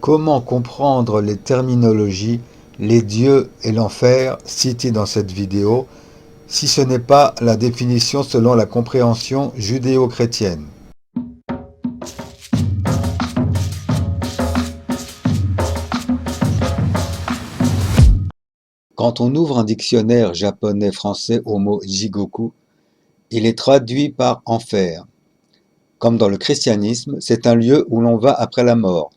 Comment comprendre les terminologies, les dieux et l'enfer citées dans cette vidéo, si ce n'est pas la définition selon la compréhension judéo-chrétienne? Quand on ouvre un dictionnaire japonais-français au mot Jigoku, il est traduit par enfer. Comme dans le christianisme, c'est un lieu où l'on va après la mort.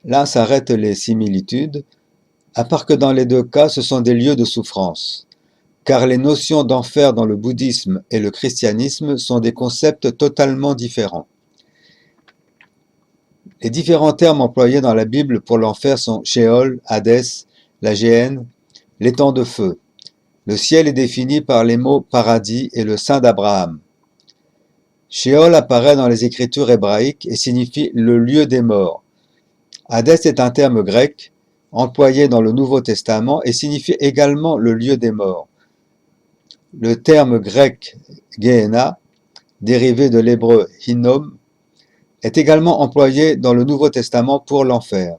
Là s'arrêtent les similitudes, à part que dans les deux cas, ce sont des lieux de souffrance. Car les notions d'enfer dans le bouddhisme et le christianisme sont des concepts totalement différents. Les différents termes employés dans la Bible pour l'enfer sont Sheol, Hadès, la géhenne, l'étang de feu. Le ciel est défini par les mots paradis et le sein d'Abraham. Sheol apparaît dans les écritures hébraïques et signifie le lieu des morts. Hadès est un terme grec employé dans le Nouveau Testament et signifie également le lieu des morts. Le terme grec Gehenna, dérivé de l'hébreu Hinnom, est également employé dans le Nouveau Testament pour l'enfer.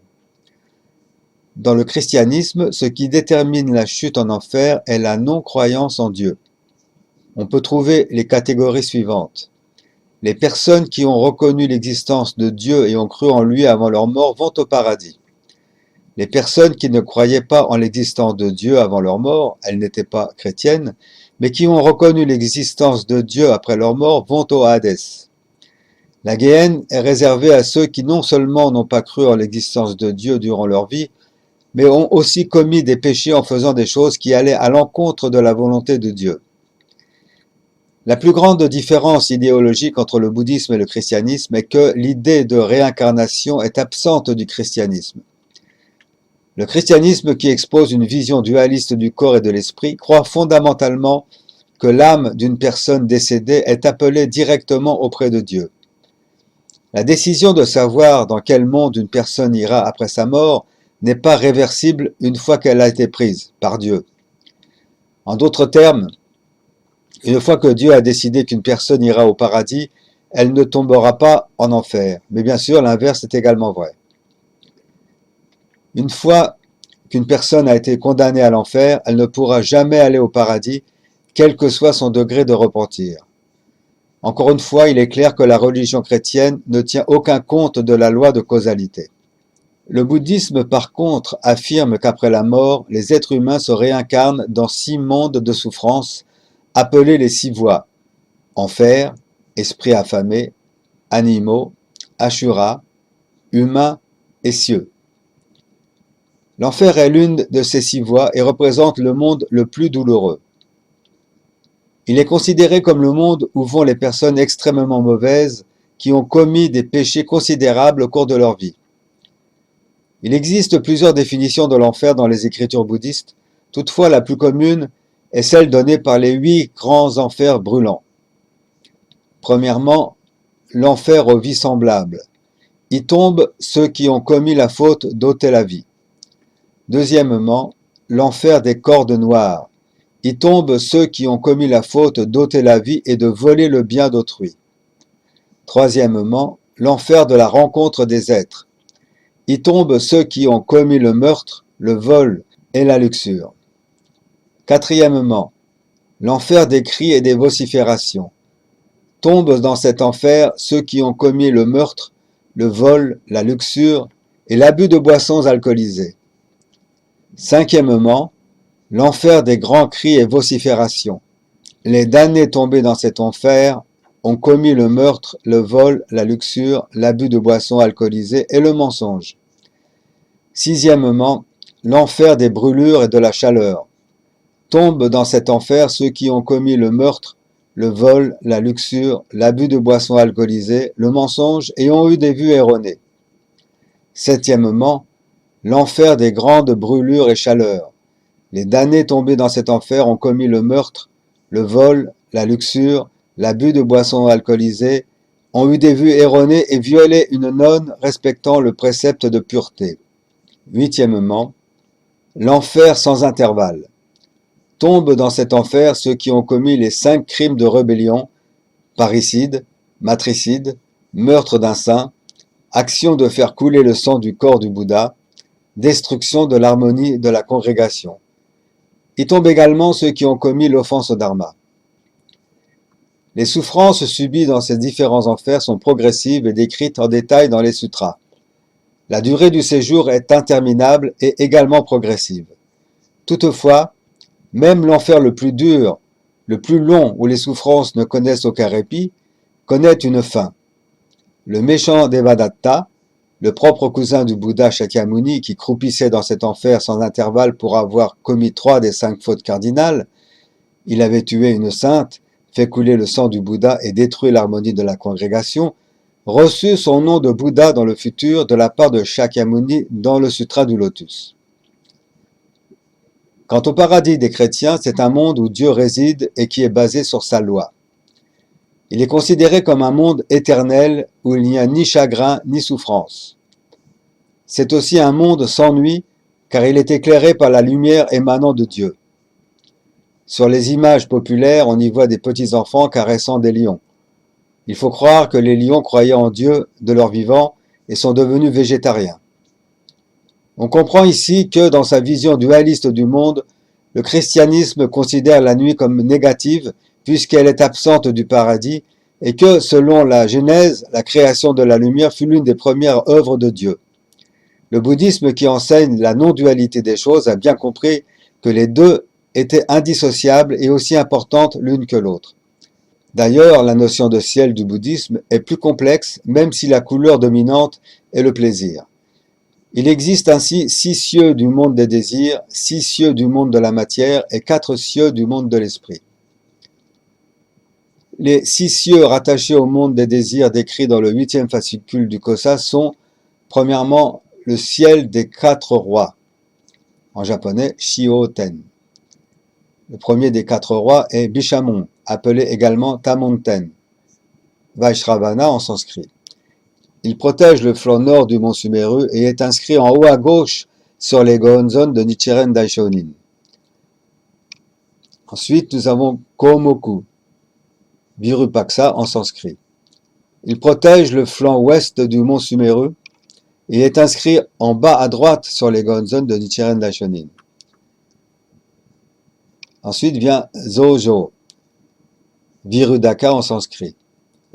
Dans le christianisme, ce qui détermine la chute en enfer est la non-croyance en Dieu. On peut trouver les catégories suivantes. Les personnes qui ont reconnu l'existence de Dieu et ont cru en lui avant leur mort vont au paradis. Les personnes qui ne croyaient pas en l'existence de Dieu avant leur mort, elles n'étaient pas chrétiennes, mais qui ont reconnu l'existence de Dieu après leur mort vont au Hadès. La Géhenne est réservée à ceux qui non seulement n'ont pas cru en l'existence de Dieu durant leur vie, mais ont aussi commis des péchés en faisant des choses qui allaient à l'encontre de la volonté de Dieu. La plus grande différence idéologique entre le bouddhisme et le christianisme est que l'idée de réincarnation est absente du christianisme. Le christianisme, qui expose une vision dualiste du corps et de l'esprit, croit fondamentalement que l'âme d'une personne décédée est appelée directement auprès de Dieu. La décision de savoir dans quel monde une personne ira après sa mort n'est pas réversible une fois qu'elle a été prise par Dieu. En d'autres termes, une fois que Dieu a décidé qu'une personne ira au paradis, elle ne tombera pas en enfer. Mais bien sûr, l'inverse est également vrai. Une fois qu'une personne a été condamnée à l'enfer, elle ne pourra jamais aller au paradis, quel que soit son degré de repentir. Encore une fois, il est clair que la religion chrétienne ne tient aucun compte de la loi de causalité. Le bouddhisme, par contre, affirme qu'après la mort, les êtres humains se réincarnent dans 6 mondes de souffrance, appelés les 6 voies: enfer, esprit affamé, animaux, ashura, humains et cieux. L'enfer est l'une de ces 6 voies et représente le monde le plus douloureux. Il est considéré comme le monde où vont les personnes extrêmement mauvaises qui ont commis des péchés considérables au cours de leur vie. Il existe plusieurs définitions de l'enfer dans les écritures bouddhistes, toutefois la plus commune est celle donnée par les 8 grands enfers brûlants. Premièrement, l'enfer aux vies semblables. Y tombent ceux qui ont commis la faute d'ôter la vie. Deuxièmement, l'enfer des cordes noires. Y tombent ceux qui ont commis la faute d'ôter la vie et de voler le bien d'autrui. Troisièmement, l'enfer de la rencontre des êtres. Y tombent ceux qui ont commis le meurtre, le vol et la luxure. Quatrièmement, l'enfer des cris et des vociférations. Tombent dans cet enfer ceux qui ont commis le meurtre, le vol, la luxure et l'abus de boissons alcoolisées. Cinquièmement, l'enfer des grands cris et vociférations. Les damnés tombés dans cet enfer ont commis le meurtre, le vol, la luxure, l'abus de boissons alcoolisées et le mensonge. Sixièmement, l'enfer des brûlures et de la chaleur. Tombent dans cet enfer ceux qui ont commis le meurtre, le vol, la luxure, l'abus de boissons alcoolisées, le mensonge et ont eu des vues erronées. Septièmement, l'enfer des grandes brûlures et chaleurs. Les damnés tombés dans cet enfer ont commis le meurtre, le vol, la luxure, l'abus de boissons alcoolisées, ont eu des vues erronées et violé une nonne respectant le précepte de pureté. Huitièmement, l'enfer sans intervalle. Tombent dans cet enfer ceux qui ont commis les 5 crimes de rébellion: parricide, matricide, meurtre d'un saint, action de faire couler le sang du corps du Bouddha, destruction de l'harmonie de la congrégation. Y tombent également ceux qui ont commis l'offense au Dharma. Les souffrances subies dans ces différents enfers sont progressives et décrites en détail dans les sutras. La durée du séjour est interminable et également progressive. Toutefois, même l'enfer le plus dur, le plus long où les souffrances ne connaissent aucun répit, connaît une fin. Le méchant Devadatta, le propre cousin du Bouddha Shakyamuni qui croupissait dans cet enfer sans intervalle pour avoir commis 3 des 5 fautes cardinales, il avait tué une sainte, fait couler le sang du Bouddha et détruit l'harmonie de la congrégation, reçut son nom de Bouddha dans le futur de la part de Shakyamuni dans le Sutra du Lotus. Quant au paradis des chrétiens, c'est un monde où Dieu réside et qui est basé sur sa loi. Il est considéré comme un monde éternel où il n'y a ni chagrin ni souffrance. C'est aussi un monde sans nuit car il est éclairé par la lumière émanant de Dieu. Sur les images populaires, on y voit des petits enfants caressant des lions. Il faut croire que les lions croyaient en Dieu de leur vivant et sont devenus végétariens. On comprend ici que, dans sa vision dualiste du monde, le christianisme considère la nuit comme négative puisqu'elle est absente du paradis et que, selon la Genèse, la création de la lumière fut l'une des premières œuvres de Dieu. Le bouddhisme qui enseigne la non-dualité des choses a bien compris que les deux étaient indissociables et aussi importantes l'une que l'autre. D'ailleurs, la notion de ciel du bouddhisme est plus complexe, même si la couleur dominante est le plaisir. Il existe ainsi 6 cieux du monde des désirs, 6 cieux du monde de la matière et 4 cieux du monde de l'esprit. Les 6 cieux rattachés au monde des désirs décrits dans le 8e fascicule du Kosa sont, premièrement, le ciel des 4 rois, en japonais Shioten. Le premier des 4 rois est Bishamon, appelé également Tamonten, Vaishravana en sanskrit. Il protège le flanc nord du mont Sumeru et est inscrit en haut à gauche sur les Gohonzon de Nichiren Daishonin. Ensuite, nous avons Komoku, Virupaksa en sanskrit. Il protège le flanc ouest du mont Sumeru et est inscrit en bas à droite sur les Gohonzon de Nichiren Daishonin. Ensuite vient Zojo, Virudaka en sanskrit.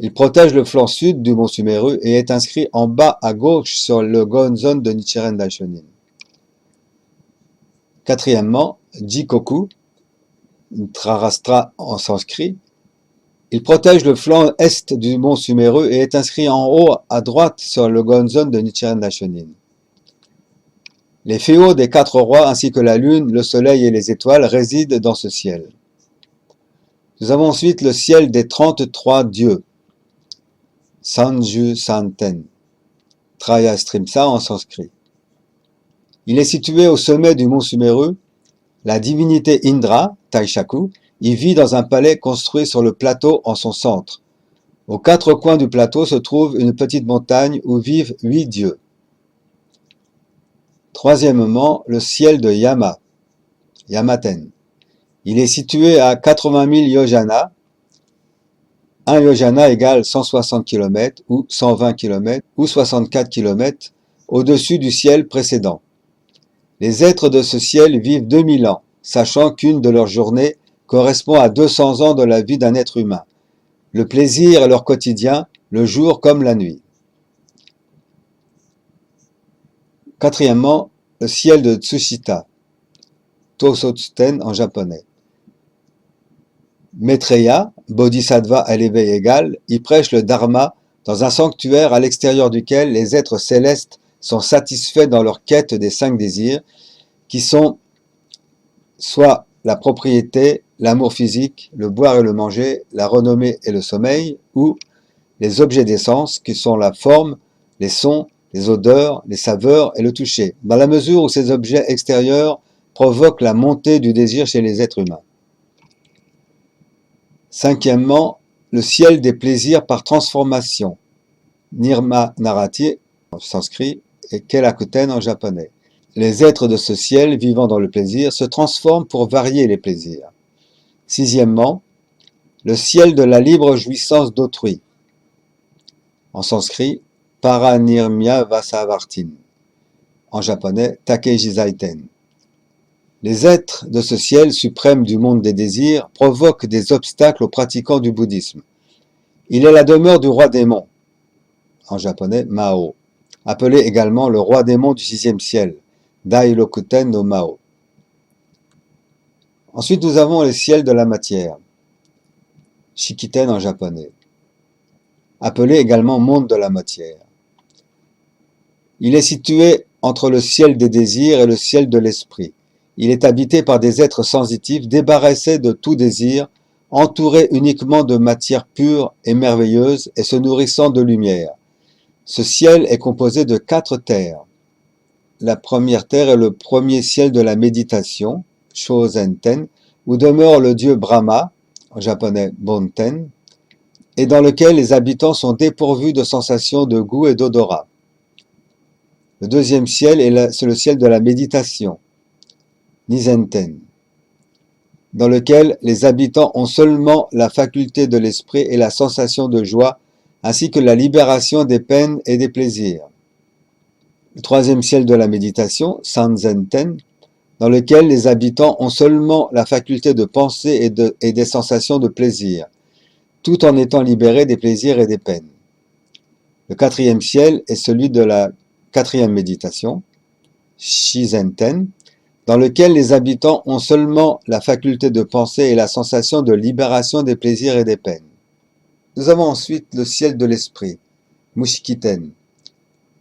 Il protège le flanc sud du mont Sumeru et est inscrit en bas à gauche sur le Gohonzon de Nichiren Daishonin. Quatrièmement, Jikoku, Trarastra en sanskrit. Il protège le flanc est du mont Sumeru et est inscrit en haut à droite sur le Gohonzon de Nichiren Daishonin. Les féaux des 4 rois ainsi que la lune, le soleil et les étoiles résident dans ce ciel. Nous avons ensuite le ciel des 33 dieux, Sanju Santen, Trayastrimsa en sanskrit. Il est situé au sommet du mont Sumeru. La divinité Indra, Taishaku, y vit dans un palais construit sur le plateau en son centre. Aux 4 coins du plateau se trouve une petite montagne où vivent 8 dieux. Troisièmement, le ciel de Yama, Yamaten. Il est situé à 80 000 yojana. Un yojana égale 160 km ou 120 km ou 64 km au-dessus du ciel précédent. Les êtres de ce ciel vivent 2000 ans, sachant qu'une de leurs journées correspond à 200 ans de la vie d'un être humain. Le plaisir est leur quotidien, le jour comme la nuit. Quatrièmement, le ciel de Tsushita, Tosotsuten en japonais. Maitreya, bodhisattva à l'éveil égal, y prêche le dharma dans un sanctuaire à l'extérieur duquel les êtres célestes sont satisfaits dans leur quête des 5 désirs, qui sont soit la propriété, l'amour physique, le boire et le manger, la renommée et le sommeil, ou les objets des sens, qui sont la forme, les sons, les odeurs, les saveurs et le toucher, dans la mesure où ces objets extérieurs provoquent la montée du désir chez les êtres humains. Cinquièmement, le ciel des plaisirs par transformation, Nirma Narati en sanskrit et Kelakuten en japonais. Les êtres de ce ciel vivant dans le plaisir se transforment pour varier les plaisirs. Sixièmement, le ciel de la libre jouissance d'autrui, en sanskrit Paranirmya Vasavartin. En japonais, Takeji Zaiten. Les êtres de ce ciel suprême du monde des désirs provoquent des obstacles aux pratiquants du bouddhisme. Il est la demeure du roi démon, en japonais Mao, appelé également le roi démon du sixième ciel, Dairokuten no Mao. Ensuite, nous avons les ciels de la matière, Shikiten en japonais, appelé également monde de la matière. Il est situé entre le ciel des désirs et le ciel de l'esprit. Il est habité par des êtres sensitifs, débarrassés de tout désir, entourés uniquement de matière pure et merveilleuse et se nourrissant de lumière. Ce ciel est composé de 4 terres. La première terre est le premier ciel de la méditation, Shōzen-ten, où demeure le dieu Brahma, en japonais Bonten, et dans lequel les habitants sont dépourvus de sensations de goût et d'odorat. Le deuxième ciel c'est le ciel de la méditation, Nizenten, dans lequel les habitants ont seulement la faculté de l'esprit et la sensation de joie, ainsi que la libération des peines et des plaisirs. Le troisième ciel de la méditation, Sanzen-ten, dans lequel les habitants ont seulement la faculté de penser et des sensations de plaisir, tout en étant libérés des plaisirs et des peines. Le quatrième ciel est celui de la quatrième méditation, Shizen-ten, dans lequel les habitants ont seulement la faculté de penser et la sensation de libération des plaisirs et des peines. Nous avons ensuite le ciel de l'esprit, Mushikiten.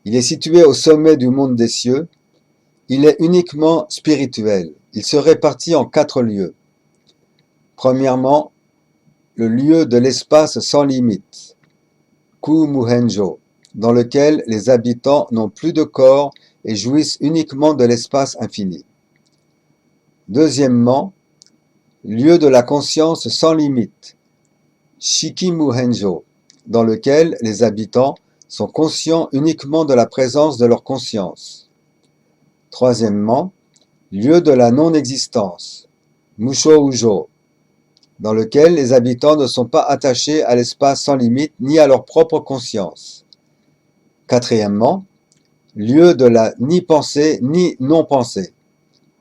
Il est situé au sommet du monde des cieux. Il est uniquement spirituel. Il se répartit en 4 lieux. Premièrement, le lieu de l'espace sans limite, Ku-Muhenjo, dans lequel les habitants n'ont plus de corps et jouissent uniquement de l'espace infini. Deuxièmement, lieu de la conscience sans limite, Shiki-Muhenjo, dans lequel les habitants sont conscients uniquement de la présence de leur conscience. Troisièmement, lieu de la non-existence, Musho-Ujo, dans lequel les habitants ne sont pas attachés à l'espace sans limite ni à leur propre conscience. Quatrièmement, lieu de la ni pensée ni non-pensée,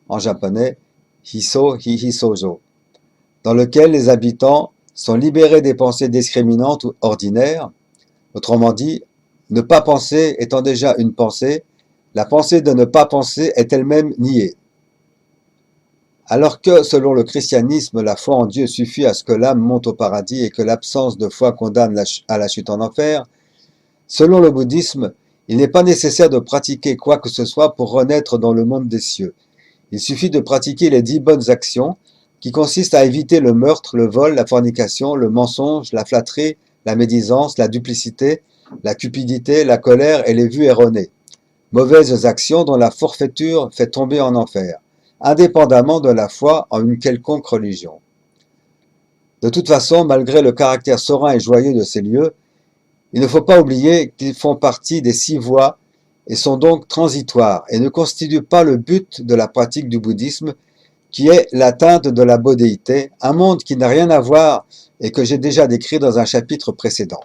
en japonais, Hiso-Hihisojo, dans lequel les habitants sont libérés des pensées discriminantes ou ordinaires. Autrement dit, ne pas penser étant déjà une pensée, la pensée de ne pas penser est elle-même niée. Alors que, selon le christianisme, la foi en Dieu suffit à ce que l'âme monte au paradis et que l'absence de foi condamne à la chute en enfer, selon le bouddhisme, il n'est pas nécessaire de pratiquer quoi que ce soit pour renaître dans le monde des cieux. Il suffit de pratiquer les 10 bonnes actions qui consistent à éviter le meurtre, le vol, la fornication, le mensonge, la flatterie, la médisance, la duplicité, la cupidité, la colère et les vues erronées. Mauvaises actions dont la forfaiture fait tomber en enfer, indépendamment de la foi en une quelconque religion. De toute façon, malgré le caractère serein et joyeux de ces lieux, il ne faut pas oublier qu'ils font partie des 6 voies et sont donc transitoires et ne constituent pas le but de la pratique du bouddhisme qui est l'atteinte de la bodhéité, un monde qui n'a rien à voir et que j'ai déjà décrit dans un chapitre précédent.